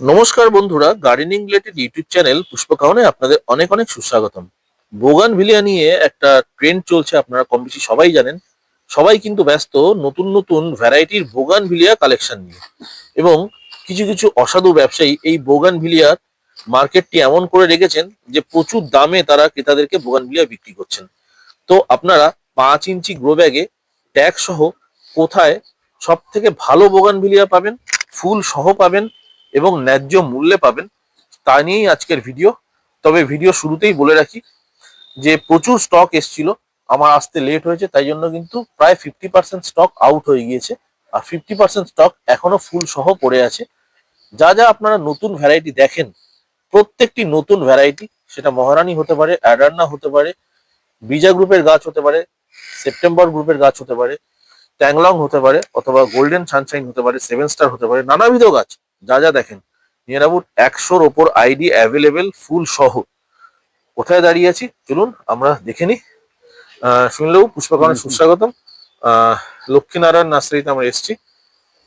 নমস্কার বন্ধুরা, gardening related YouTube channel পুষ্পকাহনে আপনাদের অনেক অনেক সুস্বাগতম। বোগানভিলিয়া নিয়ে একটা ট্রেন্ড চলছে, আপনারা কম বেশি সবাই জানেন। সবাই কিন্তু ব্যস্ত নতুন নতুন ভ্যারাইটির বোগানভিলিয়া কালেকশন নিয়ে, এবং কিছু কিছু অসাধু ব্যবসায়ী এই বোগানভিলিয়ার মার্কেটটি এমন করে রেখেছেন যে প্রচুর দামে তারা ক্রেতাদেরকে বোগানভিলিয়া বিক্রি করছেন। তো আপনারা 5 ইঞ্চি গ্রো ব্যাগে ট্যাগ সহ কোথায় সব থেকে ভালো বোগানভিলিয়া পাবেন, ফুল সহ পাবেন এবং ন্যায্য মূল্যে পাবেন, তা নিয়েই আজকের ভিডিও। তবে ভিডিও শুরুতেই বলে রাখি যে প্রচুর স্টক এসছিল, আমার আসতে লেট হয়েছে, তাই জন্য কিন্তু প্রায় 50% স্টক আউট হয়ে গিয়েছে, আর 50% স্টক এখনো ফুল সহ পড়ে আছে। যা যা আপনারা নতুন ভ্যারাইটি দেখেন, প্রত্যেকটি নতুন ভ্যারাইটি, সেটা মহারানী হতে পারে, অ্যাডার্না হতে পারে, বিজা গ্রুপের গাছ হতে পারে, সেপ্টেম্বর গ্রুপের গাছ হতে পারে, ট্যাংলং হতে পারে, অথবা গোল্ডেন সানশাইন হতে পারে, 7 স্টার হতে পারে, নানাবিধ গাছ যা যা দেখেন নিয়ে নেব। 100-র ওপর আইডি অ্যাভেলেবেল ফুল সহ। কোথায় দাঁড়িয়ে আছি চলুন আমরা দেখে নিই। শুনলেও পুষ্পকরণে সুস্বাগতম। আহ লক্ষ্মীনারায়ণ নার্সারিতে আমরা এসেছি।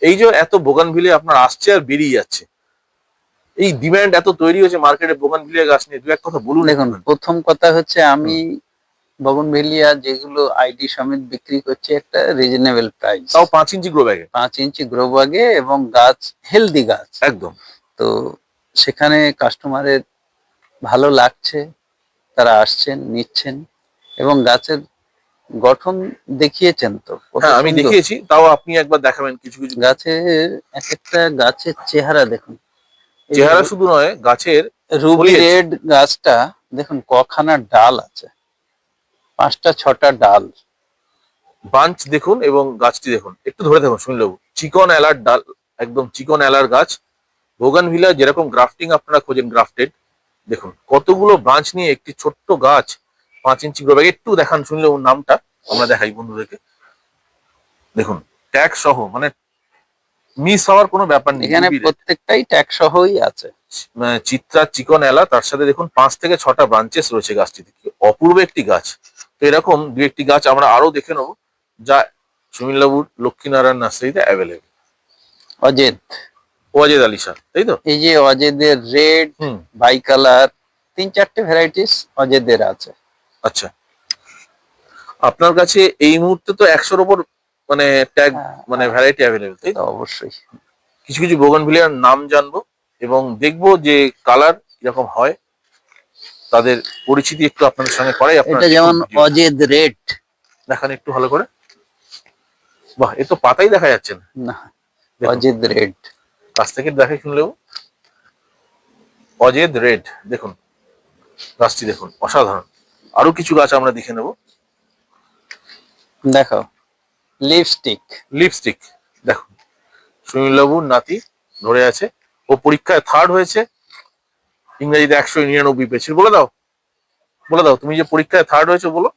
এই যে এত বোগানভিলে আপনার আসছে আর বেরিয়ে যাচ্ছে, এই ডিমান্ড এত তৈরি হয়েছে মার্কেটে বোগানভিলিয়া গাছ নিয়ে, দু এক কথা বলুন। দেখুন, প্রথম কথা হচ্ছে আমি বগনভেলিয়া যেগুলো আইডি সমেত বিক্রি করছি একটা রিজনেবল প্রাইস, তাও 5 ইঞ্চি গ্রো ব্যাগে, 5 ইঞ্চি গ্রো ব্যাগে, এবং গাছ হেলদি গাছ একদম। তো সেখানে কাস্টমারের ভালো লাগছে, তারা আসছেন, নিচ্ছেন, এবং গাছের গঠন দেখিয়েছেন তো কত হ্যাঁ, আমি সুন্দর। দেখিয়েছি, তাও আপনি একবার দেখাবেন কিছু কিছু। গাছের এক একটা গাছের চেহারা দেখুন। এই চেহারা শুধু নয়, গাছের রুবি foliage, রেড গাছটা দেখুন, কখানা ডাল আছে, 5টা 6টা ডাল। বাঞ্চ দেখুন এবং গাছটি দেখুন, একটু ধরে দেখুন শুনলেও, চিকন এলার ডাল, একদম চিকন এলার গাছ। বোগানভিলা যেরকম গ্রাফটিং আপনারা খোঁজেন, গ্রাফটেড, দেখুন কতগুলো ব্রাঞ্চ নিয়ে একটি ছোট্ট গাছ। 5 ইঞ্চি গ্রো ব্যাগ, একটু দেখান শুনলেও নামটা আমরা দেখাই বন্ধুদেরকে। দেখুন ট্যাগ সহ, মানে মিস হওয়ার কোনো ব্যাপার নেই। এখানে প্রত্যেকটাই ট্যাগ সহই আছে। চিত্রা চিকন এলা, তার সাথে দেখুন 5 থেকে 6টা ব্রাঞ্চেস রয়েছে গাছটিতে, কি অপূর্ব একটি গাছ। তো এরকম দু একটি গাছ আমরা আরো দেখে নেবো, যা সুমিনবাবুর লক্ষ্মীনারায়ণ নার্সারিতে অ্যাভেলেবেল। অজেদ, ওয়াজেদ আলী শাহ, তাই তো? এই যে অজেদের রেড, হুম। বাই কালার, 3-4টে ভ্যারাইটিস অজেদের আছে। আচ্ছা, আপনার কাছে এই মুহূর্তে তো 100-র ওপর মানে ট্যাগ, মানে ভ্যারাইটি অ্যাভেলেবেল, তাই তো? অবশ্যই। কিছু কিছু বোগানভিলিয়ার নাম জানবো এবং দেখবো যে কালার কিরকম হয়, তাদের পরিচিতি একটু আপনাদের সঙ্গে করাই। আপনারা এটা যেমন ভিডিও অজেদ রেড, দেখান একটু ভালো করে। বাহ, এ তো পাতাই দেখা যাচ্ছে না। না, দেখুন, অজেদ রেড। কাছ থেকে দেখে শুনলেও অজেদ রেড, দেখুন গাছটি দেখুন, অসাধারণ। আরো কিছু গাছ আমরা দেখে নেব। দেখো, লিপস্টিক। লিপস্টিক দেখুন, সুনীলবাবুর নাতি ধরে আছে, ও পরীক্ষায় থার্ড হয়েছে, ইংরেজিতে 199 পেয়েছিল। বলে দাও, বলে দাও, তুমি যে পরীক্ষায় থার্ড হয়েছে বলো।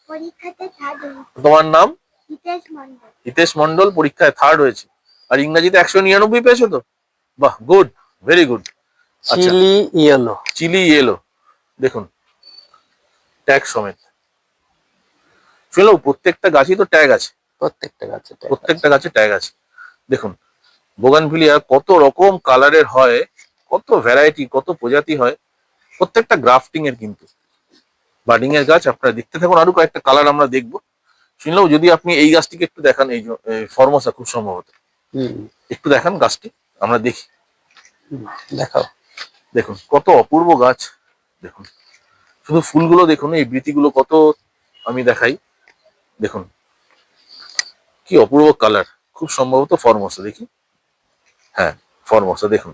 পরীক্ষাতে থার্ড হয়েছে। তোমার নাম? হিতেশ মন্ডল। হিতেশ মন্ডল পরীক্ষায় থার্ড হয়েছে, আর ইংরেজিতে 199 পেয়েছো তো। বাহ, গুড, ভেরি গুড। আচ্ছা, চিলি ইয়েলো। চিলি ইয়েলো দেখুন, ট্যাগ সমেত। শুনলো প্রত্যেকটা গাছই তো ট্যাগ আছে, প্রত্যেকটা গাছে tag প্রত্যেকটা আছে। গাছে ট্যাগ আছে। দেখুন বোগানভিলিয়া কত রকম কালারের হয়, কত ভ্যারাইটি, কত প্রজাতি হয়, প্রত্যেকটা গ্রাফটিং এর কিন্তু বার্ডিং এর গাছ। আপনারা দেখতে থাকুন, আরো কয়েকটা কালার আমরা দেখবো। শুনলেও যদি আপনি এই গাছটিকে একটু দেখান, এই ফরমোসা খুব সম্ভবত, একটু দেখান গাছটি আমরা দেখি। দেখাও, দেখুন কত অপূর্ব গাছ, দেখুন শুধু ফুলগুলো দেখুন, এই বৃতিগুলো কত, আমি দেখাই। দেখুন কি অপূর্ব কালার, খুব সম্ভবত ফরমোসা, দেখি। হ্যাঁ, ফরমোসা দেখুন,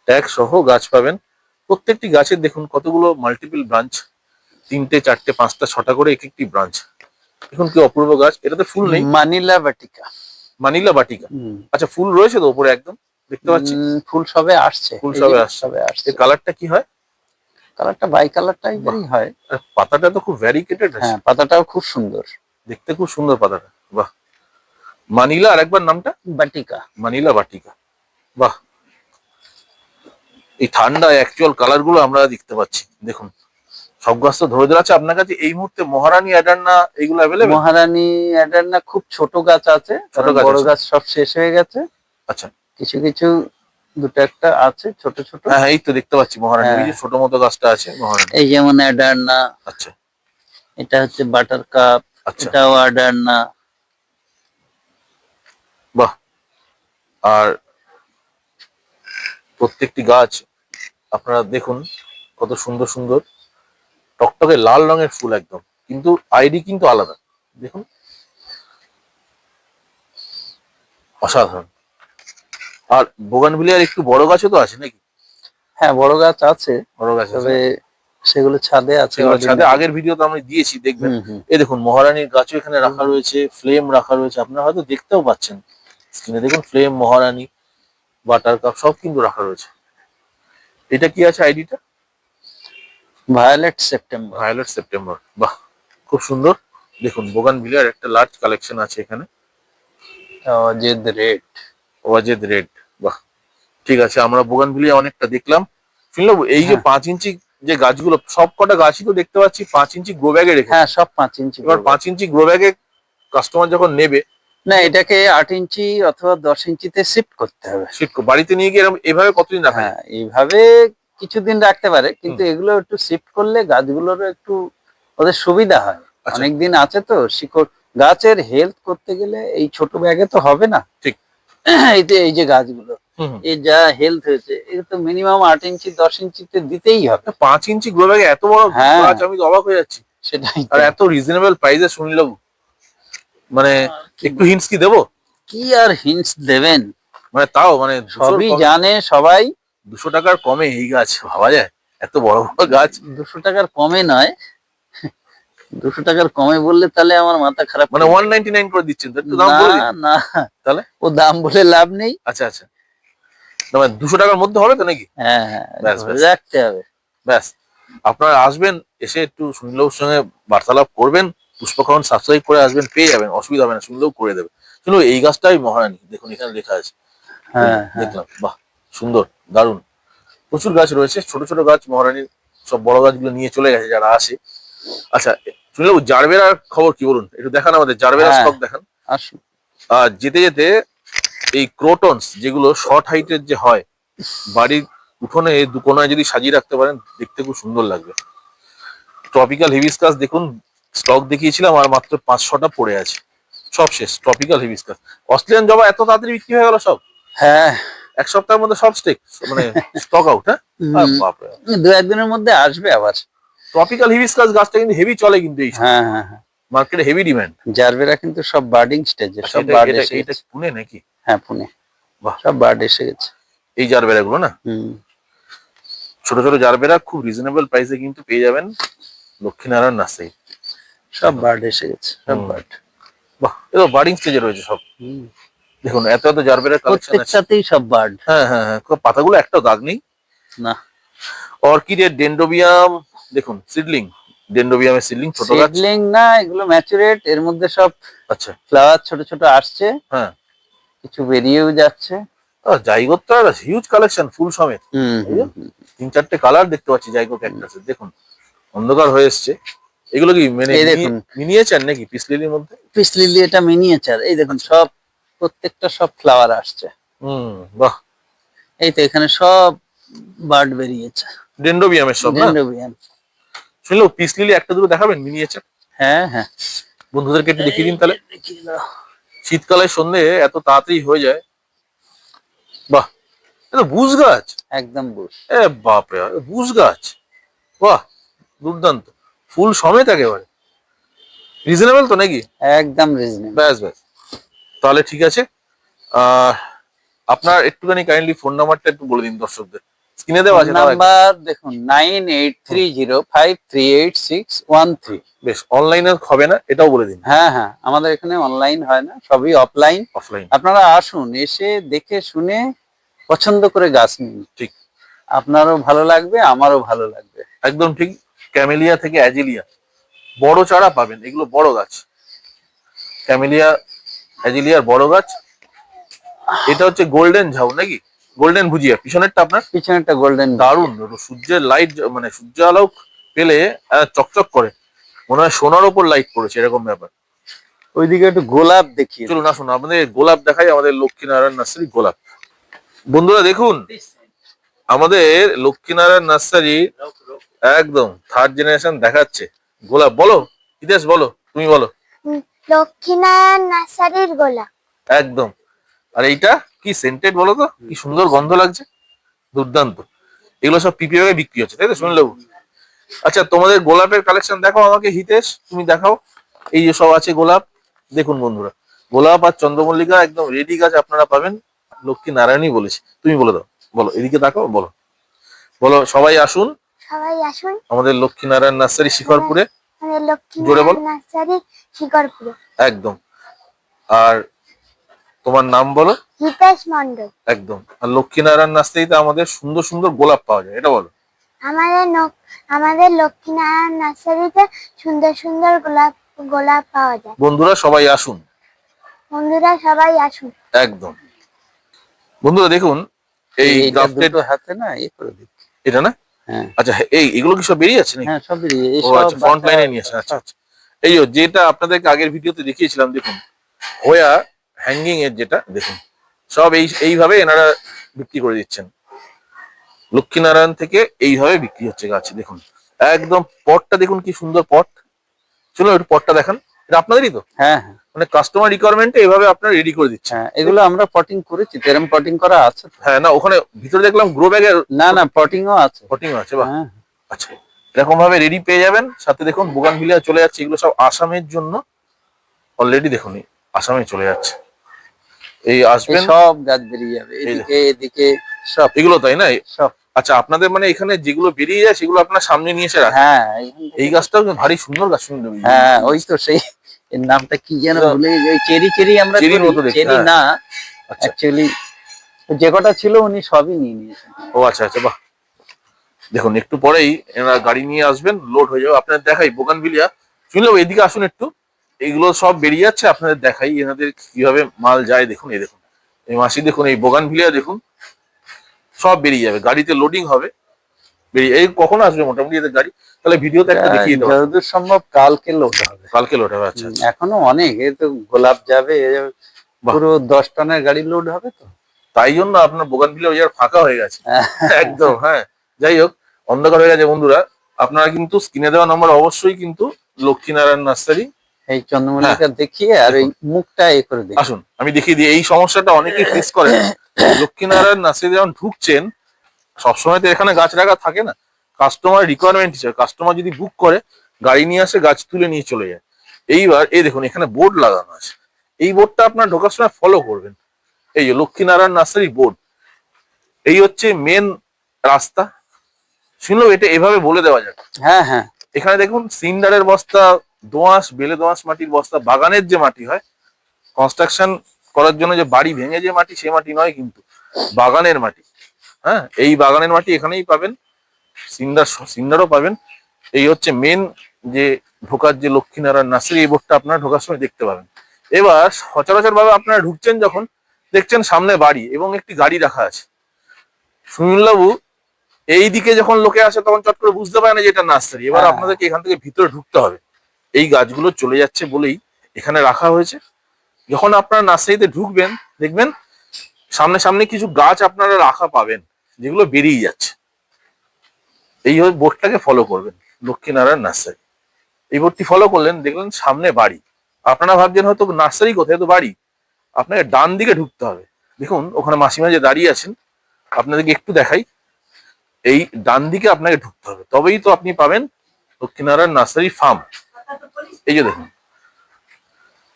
ট্যাগ সহ গাছ পাবেন। প্রত্যেকটি গাছের দেখুন কতগুলো মাল্টিপল ব্রাঞ্চ, 3টে 4টে 5টা 6টা করে এক একটি ব্রাঞ্চ। দেখুন কি অপূর্ব গাছ, এটাতে ফুল নেই। মানিলা বাটিকা। মানিলা বাটিকা, আচ্ছা ফুল রয়েছে তো উপরে, একদম দেখতে পাচ্ছি ফুল সবে আসছে, ফুল সবে আসছে। সবে আসছে। এর কালারটা কি হয়? কালারটা বাই কালার টাইপেরই হয়। আর পাতাটা তো খুব ভ্যারিকেটেড আছে। হ্যাঁ, পাতাটাও খুব সুন্দর, দেখতে খুব সুন্দর পাতাটা। বাহ, মানিলা, আর একবার নামটা? বাটিকা। মানিলা বাটিকা। বাহ, এই ঠান্ডা অ্যাকচুয়াল কালার গুলো আমরা দেখতে পাচ্ছি। দেখুন সব গাছ তো ধরে ধরে আছে। আপনার কাছে এই মুহূর্তে মহারানী অ্যাডার্না এগুলো অ্যাভেলেবেল? মহারানী অ্যাডার্না খুব ছোট গাছ আছে, ছোট কারণ গাছ বড় আছে। গাছ সব শেষ হয়ে গেছে। আচ্ছা, কিছু কিছু দুটো একটা আছে ছোট ছোট। হ্যাঁ হ্যাঁ, এই তো দেখতে পাচ্ছি মহারানী, হ্যাঁ। ওই যে ছোট মতো গাছটা আছে মহারানী। এই যেমন অ্যাডার্না, আচ্ছা এটা হচ্ছে বাটার কাপ, আচ্ছা, এটাও অ্যাডার্না। বাহ। আর প্রত্যেকটি গাছ আপনারা দেখুন কত সুন্দর সুন্দর টকটকে লাল রঙের ফুল একদম, কিন্তু আইডি কিন্তু আলাদা, দেখুন অসাধারণ। আর বোগানভিলিয়ার একটু বড় গাছও তো আছে নাকি? হ্যাঁ, বড় গাছ আছে, বড় গাছ আছে, তবে সেগুলো ছাদে আছে সেগুলো ছাদে original। আগের ভিডিওতে আমরা দিয়েছি, দেখবেন। হুম হুম। এই দেখুন মহারানীর গাছও এখানে রাখা রয়েছে, ফ্লেম রাখা রয়েছে, আপনারা হয়তো দেখতেও পাচ্ছেন স্ক্রিনে, দেখুন ফ্লেম, মহারানী, বাটার কাপ সব কিন্তু রাখা রয়েছে। এটা কি আছে আইডিটা? Violet September. ভায়োলেট সেপ্টেম্বর, বাহ খুব সুন্দর। দেখুন বোগানভিলিয়ার একটা লার্জ কালেকশন আছে এখানে। অজেদ রেড। ওয়াজেদ রেড, বাহ ঠিক আছে, আমরা বোগানভিলিয়া অনেকটা দেখলাম। শুনলাম এই যে হ্যাঁ। 5 ইঞ্চি যে গাছগুলো, সব কটা গাছই তো দেখতে পাচ্ছি 5 ইঞ্চি গ্রো ব্যাগে রেখে। হ্যাঁ, সব 5 ইঞ্চি। এবার 5 ইঞ্চি গ্রো ব্যাগে কাস্টমার যখন নেবে, না, এটাকে 8 ইঞ্চি অথবা 10 ইঞ্চিতে শিফট করতে হবে। বাড়িতে নিয়ে গিয়ে এভাবে কতদিন রাখা যায়? হ্যাঁ, এইভাবে কিছুদিন রাখতে পারে, কিন্তু এগুলো একটু শিফট করলে গাছগুলোর একটু ওদের সুবিধা হয়। আচ্ছা। অনেকদিন আছে তো শিকড়, গাছের হেলথ করতে গেলে এই ছোট ব্যাগে তো হবে না। ঠিক। এই যে গাছগুলো, হুম হুম। এই যা হেলথ হয়েছে, এটা তো মিনিমাম 8 ইঞ্চি 10 ইঞ্চিতে দিতেই হবে। 5 ইঞ্চি গ্রো ব্যাগে এত বড় হ্যাঁ। গাছ, আমি তো অবাক হয়ে যাচ্ছি। সেটাই তো। আর এত রিজনেবল প্রাইসে শুনলাম, মানে একটু হিন্টস কি দেবো? কি আর হিন্টস দেবেন, মানে তাও মানে সবই জানে সবাই। 200 টাকার কমে এই গাছ ভাবা যায়? এত বড় বড় গাছ। 200 টাকার কমে নয়, 200 টাকার কমে বললে তাহলে আমার মাথা খারাপ মানে হয়ে যাবে। 199 করে দিচ্ছেন তো, একটু দাম বলে দিন। না না, তাহলে ও দাম বলে লাভ নেই। আচ্ছা আচ্ছা, না মানে 200 টাকার মধ্যে হবে তো নাকি? হ্যাঁ হ্যাঁ, ব্যাস, ধরে ব্যাস। রাখতে হবে। ব্যাস, আপনারা আসবেন, এসে একটু সুনীলবাবুর সঙ্গে বার্তালাপ করবেন, পুষ্পকরণ সাবস্ক্রাইব করে আসবেন, পেয়ে যাবেন, অসুবিধা হবে না, সুনীলবাবু করে দেবে। শুনলো এই গাছটাই মহারানী, দেখুন এখানে লেখা আছে। হ্যাঁ হ্যাঁ। দেখলাম, বাহ সুন্দর, দারুণ। প্রচুর গাছ রয়েছে, ছোট ছোট গাছ মহারানীর, সব বড় গাছগুলো নিয়ে চলে গেছে যারা আসে। আচ্ছা সুনীলবাবু, জারবেরার খবর কি বলুন, একটু দেখান আমাদের, জারবেরা হ্যাঁ। স্টক দেখান। আসুন। আর যেতে যেতে এই ক্রোটনস যেগুলো শর্ট হাইটের যে হয়, বাড়ির উঠোনে দু কোনায় যদি সাজিয়ে রাখতে পারেন, দেখতে খুব সুন্দর লাগবে। ট্রপিক্যাল হিবিস্কাস দেখুন, স্টক দেখিয়েছিলাম আর মাত্র 5-6টা পড়ে আছে, সব শেষ। ট্রপিক্যাল হিবিস্কাস, অস্ট্রেলিয়ান জবা এত তাড়াতাড়ি বিক্রি হয়ে গেল সব, হ্যাঁ, 1 সপ্তাহের মধ্যে সব মানে স্টক আউট। হ্যাঁ, আর বাপরে, 2-1 দিনের মধ্যে আসবে আবার। ট্রপিক্যাল হিবিস্কাস গাছটা কিন্তু হেভি চলে, কিন্তু এই হ্যাঁ হ্যাঁ হ্যাঁ। মার্কেটে হেভি ডিমান্ড। জারবেরা কিন্তু সব বার্ডিং স্টেজে, আচ্ছা, সব বার্ড এসে এটা গেছে। পুনে নাকি? হ্যাঁ, পুনে। বাহ। সব বার্ড এসে গেছে। এই জারবেরা গুলো না, হুম। ছোট ছোট জারবেরা খুব রিজনেবল প্রাইসে কিন্তু পেয়ে যাবেন লক্ষ্মীনারায়ণ নার্সারি। সব বার্ড এসে গেছে, সব হুম। বার্ড। বাহ, এটা বার্ডিং স্টেজে রয়েছে সব। দেখুন এত এত জারবেরার কালেকশন আছে। প্রত্যেকটাতেই সব বার্ড। হ্যাঁ হ্যাঁ হ্যাঁ, পাতাগুলো একটাও দাগ নেই। না, অর্কিডের ডেন্ড্রোবিয়াম দেখুন, সিডলিং, ডেন্ড্রোবিয়ামের সিডলিং, ছোট গাছ। সিডলিং না, এগুলো ম্যাচুরেট, এর মধ্যে সব আচ্ছা, ফ্লাওয়ার ছোট ছোট আসছে, হ্যাঁ। কিছু বেরিয়েও যাচ্ছে। জাইগোর তো হিউজ কালেকশন ফুল সমেত। হুম এই যে হুম হুম। 3-4টে কালার দেখতে পাচ্ছি জাইগো ক্যাকটাসের, দেখুন অন্ধকার হয়ে এসছে। এগুলো কি মানে এই দেখুন। মিনিয়েচার নাকি পিস লিলির মধ্যে? পিস লিলি, এটা মিনিয়েচার। এই দেখুন, সব প্রত্যেকটা সব ফ্লাওয়ার আসছে। বাহ। এই তো এখানে সব বার্ড বেরিয়েছে, ডেন্ড্রোবিয়ামের সব না? ডেন্ড্রোবিয়াম। শুনলো পিস লিলি একটা দুটো দেখাবেন মিনিয়েচার, হ্যাঁ হ্যাঁ, বন্ধুদেরকে একটু দেখিয়ে দিন তাহলে। দেখিয়ে দাও। শীতকালের সন্ধে এত তাড়াতাড়ি হয়ে যায়। বাহ, এটা বুশ গাছ, একদম বুশ। এ বাপরে, বুশ গাছ, বাহ দুর্দান্ত, ফুল সমেত একেবারে রিজনেবল তো নাকি? একদম রিজনেবল। ব্যাস ব্যাস, তাহলে ঠিক আছে। আহ আপনার একটুখানি কাইন্ডলি ফোন নাম্বারটা একটু বলে দিন দর্শকদের, স্ক্রিনে দেওয়া আছে। নাম্বার দেখুন, 9830538613। বেশ, অনলাইনে হবে না এটাও বলে দিন। হ্যাঁ হ্যাঁ, আমাদের এখানে অনলাইন হয় না, সবই অফলাইন। অফলাইন, আপনারা আসুন, এসে দেখে শুনে পছন্দ করে গাছ নিন। ঠিক, আপনারও ভালো লাগবে, আমারও ভালো লাগবে। একদম ঠিক। ক্যামেলিয়া থেকে অ্যাজিলিয়া বড় চারা পাবেন, এগুলো বড় গাছ। ক্যামেলিয়া, অ্যাজিলিয়ার বড় গাছ। এটা হচ্ছে গোল্ডেন ঝাউ নাকি? গোল্ডেন ভুজিয়া পিছনেরটা আপনার, পিছনেরটা গোল্ডেন। দারুণ। সূর্যের লাইট মানে সূর্য আলো পেলে চকচক করে, মনে হয় সোনার ওপর লাইট পড়েছে, এরকম ব্যাপার। ওইদিকে একটু গোলাপ দেখিয়ে। চলুন আসুন আপনাদের গোলাপ দেখাই, আমাদের লক্ষ্মীনারায়ণ নার্সারি গোলাপ। বন্ধুরা দেখুন, আমাদের লক্ষ্মীনারায়ণ নার্সারি একদম থার্ড জেনারেশন দেখাচ্ছে গোলাপ। বলো হিতেশ, বলো, তুমি বলো। লক্ষ্মীনারায়ণ নার্সারির গোলাপ। একদম। আর এইটা কি সেন্টেড বলো তো, কি সুন্দর গন্ধ লাগছে, দুর্দান্ত। এগুলো সব পিপি ব্যাগে বিক্রি হচ্ছে, তাই তো শুনলেও? আচ্ছা, তোমাদের গোলাপের কালেকশন দেখাও আমাকে হিতেশ, তুমি দেখাও। এই যে সব আছে গোলাপ, দেখুন বন্ধুরা, গোলাপ আর চন্দ্রমল্লিকা একদম রেডি গাছ আপনারা পাবেন। লক্ষ্মী নারায়ণই বলেছে, তুমি বলে দাও, বলো, এদিকে তাকাও, বলো, বলো সবাই আসুন সবাই আসুন আমাদের লক্ষ্মী নারায়ণ নার্সারি শিখরপুরে। আমাদের জোরে বলো। লক্ষ্মীনারায়ণ নার্সারি শিকরপুরে। একদম। আর তোমার নাম বলো। হিতেশ মন্ডল। একদম। আর লক্ষ্মী নারায়ণ নার্সারিতে আমাদের সুন্দর সুন্দর গোলাপ পাওয়া যায়, এটা বলো। আমাদের লক্ষ্মীনারায়ণ নার্সারিতে সুন্দর সুন্দর গোলাপ গোলাপ পাওয়া যায়। বন্ধুরা সবাই আসুন। বন্ধুরা সবাই আসুন। একদম। বন্ধুরা দেখুন, এই এইটা গ্রাফটেড, দুটো হাতে না করে দিচ্ছি। এটা না? হ্যাঁ আচ্ছা, এগুলো কি সব বেরিয়ে যাচ্ছে নাকি? হ্যাঁ, সব বেরিয়ে এই ও সব আচ্ছা, ফ্রন্ট লাইনে নিয়ে আসে। আচ্ছা আচ্ছা। এই যে যেটা আপনাদেরকে আগের ভিডিওতে দেখিয়েছিলাম, দেখুন হোয়া হ্যাঙ্গিং এর যেটা, দেখুন সব এইভাবে এনারা বিক্রি করে দিচ্ছেন। লক্ষ্মীনারায়ণ থেকে এইভাবে বিক্রি হচ্ছে গাছ, দেখুন একদম। পটটা দেখুন কি সুন্দর পট। চলো একটু পটটা দেখান, এটা আপনাদেরই তো? হ্যাঁ হ্যাঁ মানে কাস্টমার রিকোয়ারমেন্টে এইভাবে আপনারা রেডি করে দিচ্ছেন। হ্যাঁ, এগুলো আমরা পটিং করেছি, তেরম পটিং করা আছে তো। হ্যাঁ, না ওখানে ভিতরে দেখলাম গ্রো ব্যাগের না না, পটিংও আছে। পটিং আছে, বাহ। হ্যাঁ আচ্ছা, এরকম ভাবে রেডি পেয়ে যাবেন। সাথে দেখুন বোগানভিলিয়া চলে যাচ্ছে, এগুলো সব আসামের জন্য অলরেডি। দেখুন আসামে চলে যাচ্ছে, এই এই আসবেন সব গাছ বেরিয়ে যাবে, এই এদিকে এদিকে সব এগুলো, তাই না? সব। আচ্ছা, আপনাদের মানে এখানে যেগুলো বেরিয়ে যায় সেগুলো আপনার সামনে নিয়ে এসে রাখেন। হ্যাঁ এইখান থেকে- এই গাছটাও কিন্তু ভারী সুন্দর গাছ, শুনলে হ্যাঁ ওই তো সেই, এর নামটা কি যেন এটা- ভুলে গেছি। ওই চেরি চেরি আমরা চেরির মতো দেখতে, চেরি হ্যাঁ। না, আচ্ছা, অ্যাকচুয়ালি যে কটা ছিল উনি সবই নিয়ে নিয়েছেন। ও আচ্ছা আচ্ছা, বাহ। দেখুন একটু পরেই এনারা গাড়ি নিয়ে আসবেন, লোড হয়ে যাবে। আপনাদের দেখাই বোগানভিলিয়া, শুনলেও এদিকে আসুন একটু। এইগুলো সব বেরিয়ে যাচ্ছে, আপনাদের দেখাই এনাদের কিভাবে মাল যায়। দেখুন এই দেখুন, এই মাসি দেখুন, এই বোগানভিলিয়া দেখুন সব বেরিয়ে যাবে, গাড়িতে লোডিং হবে। বেরিয়ে এই কখন আসবে মোটামুটি এদের গাড়ি? তাহলে ভিডিওতে একটা দেখিয়ে দেওয়া, যতদূর সম্ভব কালকে লোড হবে। কালকে লোড হবে। আচ্ছা আচ্ছা, এখনো অনেক, এই তো গোলাপ যাবে, বাহ। পুরো 10 টনের গাড়ি লোড হবে তো। তাই জন্য আপনার বোগানভিলিয়া ওই জায়গায় ফাঁকা হয়ে গেছে একদম। হ্যাঁ, যাই হোক, অন্ধকার হয়ে গেছে বন্ধুরা। আপনারা কিন্তু স্ক্রিনে দেওয়া নম্বর অবশ্যই কিন্তু লক্ষ্মীনারায়ণ নার্সারি এই চন্দ্রমল্লিকা দেখিয়ে আর ওই মুখটা এ করে দিই। আসুন, আমি দেখিয়ে দিই। এই সমস্যাটা অনেকেই ফেস করেন। লক্ষ্মীনারায়ণ নার্সারি যখন ঢুকছেন, সবসময় তো এখানে গাছ রাখা থাকে না, কাস্টমার রিকোয়ারমেন্ট হিসেবে কাস্টমার যদি বুক করে, গাড়ি নিয়ে আসে, গাছ তুলে নিয়ে চলে যায়। এইবার এই দেখুন এখানে বোর্ড লাগানো আছে, এই বোর্ডটা আপনার ঢোকার সময় ফলো করবেন। এই যে লক্ষ্মীনারায়ণ নার্সারি বোর্ড, এই হচ্ছে মেন রাস্তা। শুনলেও এটা এভাবে বলে দেওয়া যাক। হ্যাঁ হ্যাঁ এখানে দেখুন সিন্ডারের বস্তা, দোআঁশ বেলে দোআঁশ মাটির বস্তা, বাগানের যে মাটি হয় কনস্ট্রাকশন করার জন্য, যে বাড়ি ভেঙে যে মাটি, সে মাটি নয় কিন্তু, বাগানের মাটি। হ্যাঁ, এই বাগানের মাটি এখানেই পাবেন, সিন্ডারও পাবেন। এই হচ্ছে মেন যে ঢোকার যে লক্ষ্মীনারায়ণ নার্সারি, এই বোর্ডটা আপনারা ঢোকার সময় দেখতে পাবেন। এবার সচরাচর ভাবে আপনারা ঢুকছেন যখন, দেখছেন সামনে বাড়ি এবং একটি গাড়ি রাখা আছে। সুনীলবাবু এই দিকে যখন লোকে আসে তখন চট করে বুঝতে পারে না যে এটা নার্সারি। এবার হ্যাঁ। আপনাদেরকে এখান থেকে ভিতরে ঢুকতে হবে, এই গাছগুলো চলে যাচ্ছে বলেই এখানে রাখা হয়েছে। যখন আপনারা নার্সারিতে ঢুকবেন, দেখবেন সামনে সামনে কিছু গাছ আপনারা রাখা পাবেন, যেগুলো বেরিয়ে যাচ্ছে। এই বোর্ডটাকে ফলো করবেন, লক্ষ্মীনারায়ণ নার্সারি। এই বোর্ডটি ফলো করলেন, দেখলেন সামনে বাড়ি। আপনারা ভাবছেন হয়তো নার্সারি কোথায়, তো বাড়ি। আপনাকে ডান দিকে ঢুকতে হবে। দেখুন ওখানে মাসিমা যে দাঁড়িয়ে আছেন, আপনাদেরকে একটু দেখাই। এই ডান দিকে আপনাকে ঢুকতে হবে, তবেই তো আপনি পাবেন লক্ষ্মীনারায়ণ নার্সারি ফার্ম। এই যে দেখুন,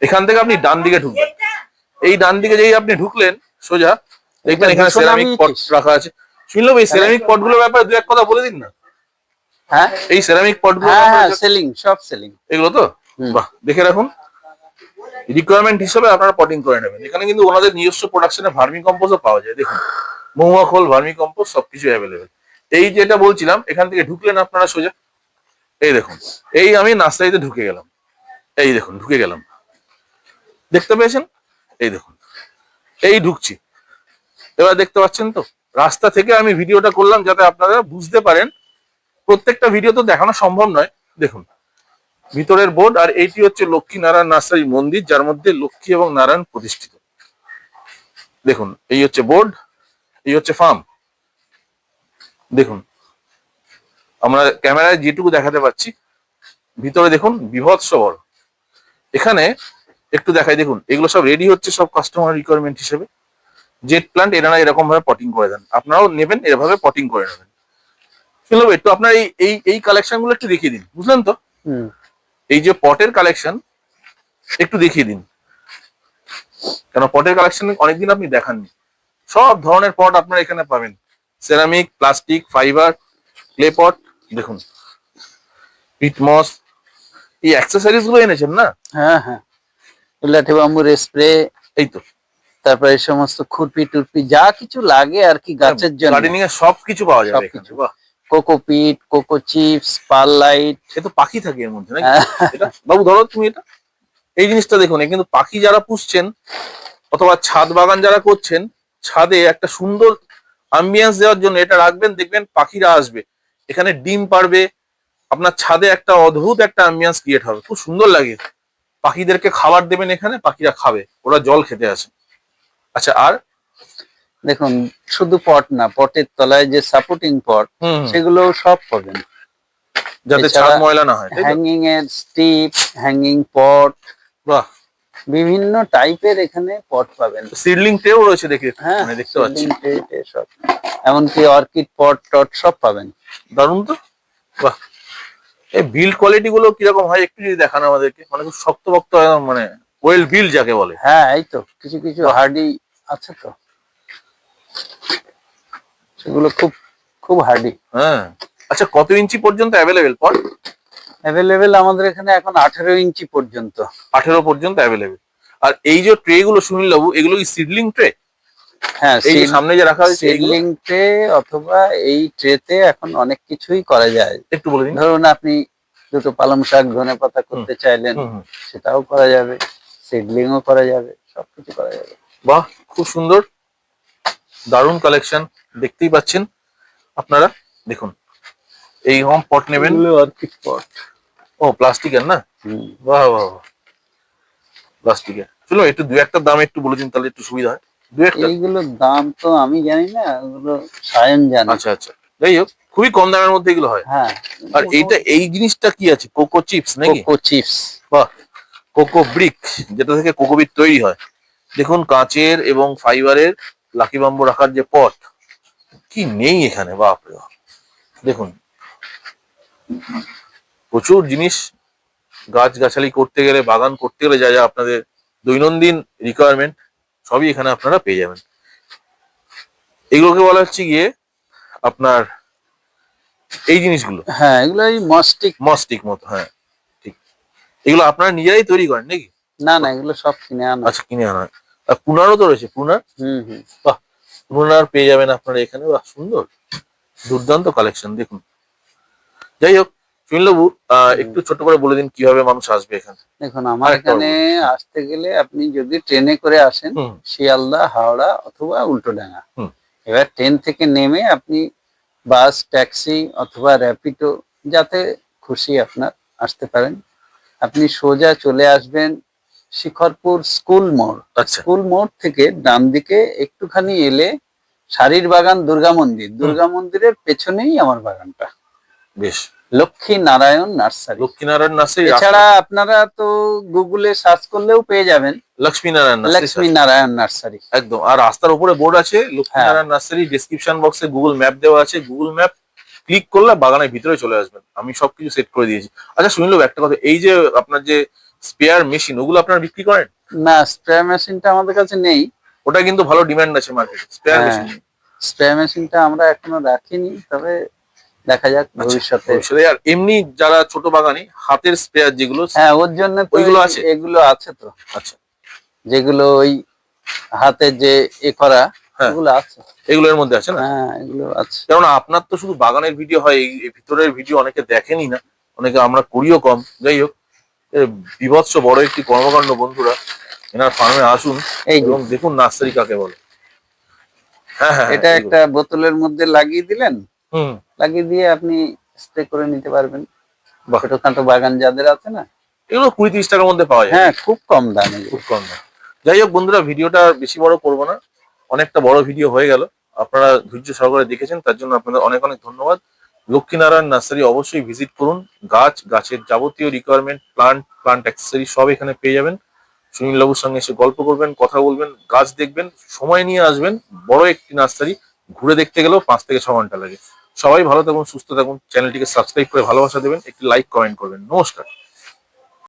এখান থেকে আপনি ডান দিকে ঢুকবেন। এই ডান দিকে যেই আপনি ঢুকলেন সোজা, দেখবেন এখানে সেরামিক পট রাখা আছে। শুনলাম এই সেরামিক পট গুলোর ব্যাপারে দু এক কথা বলে দিন না। হ্যাঁ এই সেরামিক পট গুলো হ্যাঁ হ্যাঁ, সেলিং, সব সেলিং। এগুলো তো, বাহ, দেখে রাখুন। রিকোয়ারমেন্ট হিসেবে আপনারা পটিং করে নেবেন। এখানে কিন্তু ওনাদের নিজস্ব প্রোডাকশনে ভার্মি কম্পোস্টও পাওয়া যায়। দেখুন মহুয়া খোল, ভার্মি কম্পোস্ট সবকিছু অ্যাভেলেবেল। এই যেটা বলছিলাম, এখান থেকে ঢুকলেন আপনারা সোজা, এই দেখুন, এই আমি নার্সারিতে ঢুকে গেলাম। এই দেখুন ঢুকে গেলাম, দেখতে পেয়েছেন? এই দেখুন, এই ঢুকছি। এবার দেখতে পাচ্ছেন তো, রাস্তা থেকে আমি ভিডিওটা করলাম যাতে আপনারা বুঝতে পারেন। প্রত্যেকটা ভিডিও তো দেখানো সম্ভব নয়। দেখুন ভিতরের বোর্ড, আর এইটি হচ্ছে লক্ষ্মীনারায়ণ নার্সারি মন্দির, যার মধ্যে লক্ষ্মী এবং নারায়ণ প্রতিষ্ঠিত। দেখুন এই হচ্ছে বোর্ড, এই হচ্ছে ফার্ম। দেখুন আমরা ক্যামেরায় যেটুকু দেখাতে পাচ্ছি, ভিতরে দেখুন বিভৎস বড়। এখানে একটু দেখাই, দেখুন এগুলো সব রেডি হচ্ছে সব কাস্টমার রিকোয়ারমেন্ট হিসেবে। জেট প্ল্যান্ট এনারা এরকম ভাবে পটিং করে দেন, আপনারাও নেবেন এভাবে পটিং করে নেবেন। শুনলাম একটু আপনার এই এই এই কালেকশন গুলো একটু দেখিয়ে দিন, বুঝলেন তো? হুম। এই যে পটের কালেকশন একটু দেখিয়ে দিন, কেন পটের কালেকশন অনেকদিন আপনি দেখাননি। সব ধরনের পট আপনারা এখানে পাবেন, সেরামিক, প্লাস্টিক, ফাইবার, ক্লে পট। দেখুন পিটমস, এই অ্যাক্সেসরিজ গুলো এনেছেন না? হ্যাঁ হ্যাঁ, লাঠি বাম্বুর স্প্রে, এই তো তারপরে এই সমস্ত খুরপি টুরপি যা কিছু লাগে আর কি গাছের জন্য, গার্ডেনিং এর সবকিছু পাওয়া যাবে এখানে। সবকিছু। বাহ, কোকোপিট, কোকো চিপস, পারলাইট। সে তো পাখি থাকে এর মধ্যে নাকি? এটা বাবু ধরো তুমি এটা, এই জিনিসটা দেখুন। এ কিন্তু পাখি যারা পুষছেন অথবা ছাদ বাগান যারা করছেন, ছাদে একটা সুন্দর আম্বিয়েন্স দেওয়ার জন্য এটা রাখবেন, দেখবেন পাখিরা আসবে এখানে ডিম পারবে, আপনার ছাদে একটা অদ্ভুত একটা আম্বিয়েন্স ক্রিয়েট হবে, খুব সুন্দর লাগে। পাখিদেরকে খাবার দেবেন এখানে, পাখিরা খাবে, ওরা জল খেতে আসে। আচ্ছা আর দেখুন শুধু পট না, পটের তলায় যে সাপোর্টিং পট হুম, সেগুলো সব পাবেন। যাতে ছাদ এছাড়া ময়লা না হয়, তাই তো? হ্যাঙ্গিং এর স্টিপ, হ্যাঙ্গিং পট, বাহ, বিভিন্ন টাইপের এখানে পট পাবেন। সিডলিং ট্রেও রয়েছে দেখে, হ্যাঁ, মানে দেখতে পাচ্ছি। seedling tray টে সব, এমনকি অর্কিড পট টট সব পাবেন। দারুণ তো, বাহ। এই বিল্ড কোয়ালিটি গুলো কিরকম হয় একটু যদি দেখান আমাদেরকে, মানে খুব শক্ত বক্ত একদম, মানে ওয়েল বিল্ড যাকে বলে। হ্যাঁ এই তো কিছু কিছু হার্ডি আছে তো, সেগুলো খুব খুব হার্ডি। হ্যাঁ, আচ্ছা কত ইঞ্চি পর্যন্ত অ্যাভেলেবেল পট? অ্যাভেলেবেল আমাদের এখানে এখন 18 ইঞ্চি পর্যন্ত। 18 পর্যন্ত অ্যাভেলেবেল। আর এই যে ট্রে গুলো সুনীল বাবু, এগুলো কি সিডলিং ট্রে? হ্যাঁ, এই যে সামনে যে রাখা হয়েছে এইগুলো? সিডলিং ট্রে অথবা এই ট্রেতে এখন অনেক কিছুই করা যায়। একটু বলে দিন। ধরুন আপনি দুটো পালং শাক ধনে পাতা করতে চাইলেন, হুম, হুম। সেটাও করা যাবে, সিডলিংও করা যাবে, সবকিছু করা যাবে। বাহ, খুব সুন্দর, দারুণ কালেকশন। দেখতেই পাচ্ছেন আপনারা, দেখুন এই হোম পট নেবেন। অর্কিড পট। ও প্লাস্টিকের না? বাহ বাহ বাহ, প্লাস্টিকের। চলো একটু দু একটা দাম একটু বলে দিন, তাহলে একটু সুবিধা হয়। দু একটা। এইগুলোর দাম তো আমি জানি না, ওগুলো সায়ন জানে। আচ্ছা আচ্ছা, যাই হোক খুবই কম দামের মধ্যে এগুলো হয়। হ্যাঁ। আর এইটা, এই জিনিসটা কি আছে? কোকো চিপস নাকি? Cocoa chips. বাহ, কোকো ব্রিক, যেটা থেকে কোকোবিট তৈরি হয়। দেখুন কাঁচের এবং ফাইবারের লাকি বাম্বু রাখার যে পট, কি নেই এখানে, বাপরে বাপ। দেখুন প্রচুর জিনিস, গাছগাছালি করতে গেলে, বাগান করতে গেলে যা যা আপনাদের দৈনন্দিন রিকোয়ারমেন্ট, সবই এখানে আপনারা পেয়ে যাবেন। এগুলোকে বলা হচ্ছে গিয়ে আপনার এই জিনিসগুলো হ্যাঁ, এগুলো এই মস্টিক। মস্টিক মতো, হ্যাঁ ঠিক। এগুলো আপনারা নিজেরাই তৈরি করেন নাকি? না না, এগুলো সব কিনে আনা। আচ্ছা, কিনে আনা হয়। আর পুনারও তো রয়েছে, পুনার? হুম হুম। বাহ, পুনার পেয়ে যাবেন আপনারা এখানে। বাহ, সুন্দর, দুর্দান্ত কালেকশন। দেখুন, যাই হোক সুনীলবাবু, একটু ছোট করে বলে দিন কিভাবে মানুষ আসবে এখানে। দেখুন আমার আরেকটা এখানে বলুন। আসতে গেলে আপনি যদি ট্রেনে করে আসেন, হুম, শিয়ালদা, হাওড়া অথবা উল্টোডাঙ্গা। হুম। এবার ট্রেন থেকে নেমে আপনি বাস, ট্যাক্সি অথবা র্যাপিডো, যাতে খুশি আপনার আসতে পারেন। আপনি সোজা চলে আসবেন শিখরপুর স্কুল মোড়। আচ্ছা, স্কুল মোড় থেকে ডান দিকে একটুখানি এলে শাড়ির বাগান দুর্গা মন্দির, দুর্গা মন্দিরের পেছনেই আমার বাগানটা, বেশ। লক্ষ্মী নারায়ণ নার্সারি। লক্ষ্মীনারায়ণ নার্সারি, এছাড়া আপনারা তো গুগলে সার্চ করলেও পেয়ে যাবেন লক্ষ্মীনারায়ণ নার্সারি, লক্ষ্মী নারায়ণ নার্সারি। একদম। আর রাস্তার উপরে বোর্ড আছে লক্ষ্মীনারায়ণ নার্সারি, ডেসক্রিপশন বক্সে গুগল ম্যাপ দেওয়া আছে, গুগল ম্যাপ ক্লিক করলে বাগানের ভিতরে চলে আসবেন। আমি সবকিছু সেট করে দিয়েছি। আচ্ছা সুনীল বাবু, একটা কথা, এই যে আপনার যে স্পেয়ার মেশিন, ওগুলো আপনারা বিক্রি করেন? না, স্প্রে মেশিনটা আমাদের কাছে নেই। ওটা কিন্তু ভালো ডিমান্ড আছে মার্কেটে, স্পেয়ার হ্যাঁ, মেশিন। স্প্রে মেশিনটা আমরা এখনো রাখিনি, তবে দেখা যাক ভবিষ্যতে। আর এমনি যারা ছোট বাগানি হাতের স্পেয়ার যেগুলো, হ্যাঁ, ওর জন্য তো ওইগুলো আছে? এগুলো আছে তো, আচ্ছা, যেগুলো ওই হাতে যে করা, হ্যাঁ, এগুলো আছে। এগুলো এর মধ্যে আছে না? হ্যাঁ, এগুলো আছে। কারণ আপনার তো শুধু বাগানের ভিডিও হয়, এই ভিতরের ভিডিও অনেকে দেখেনি না, অনেকে আমরা করিও কম। যাই হোক, বিভৎস বড় একটি কর্মকাণ্ড বন্ধুরা, এনার ফার্মে আসুন এই যে, এবং দেখুন নার্সারি কাকে বলে। হ্যাঁ হ্যাঁ, এটা একটা বোতলের মধ্যে লাগিয়ে দিলেন, হুম, লাগিয়ে দিয়ে আপনি স্প্রে করে নিতে পারবেন। বাহ। ছোটখাটো বাগান যাদের আছে না, এগুলো 20-30 টাকার মধ্যে পাওয়া যায়। হ্যাঁ, খুব কম দামে। খুব কম দাম। যাই হোক বন্ধুরা, ভিডিওটা বেশি বড় করবো না, অনেকটা বড় ভিডিও হয়ে গেল। আপনারা ধৈর্য সহকারে দেখেছেন, তার জন্য আপনাদের অনেক অনেক ধন্যবাদ। লক্ষ্মীনারায়ণ নার্সারি অবশ্যই ভিজিট করুন। গাছের যাবতীয় রিকোয়ারমেন্ট, প্লান্ট অ্যাক্সেসরি সব এখানে পেয়ে যাবেন। সুনীল বাবুর সঙ্গে এসে গল্প করবেন, কথা বলবেন, গাছ দেখবেন, সময় নিয়ে আসবেন। বড় একটি নার্সারি, ঘুরে দেখতে গেলেও 5 থেকে 6 ঘন্টা লাগে। সবাই ভালো থাকুন, সুস্থ থাকুন, চ্যানেলটিকে সাবস্ক্রাইব করে ভালোবাসা দেবেন, একটি লাইক কমেন্ট করবেন। নমস্কার।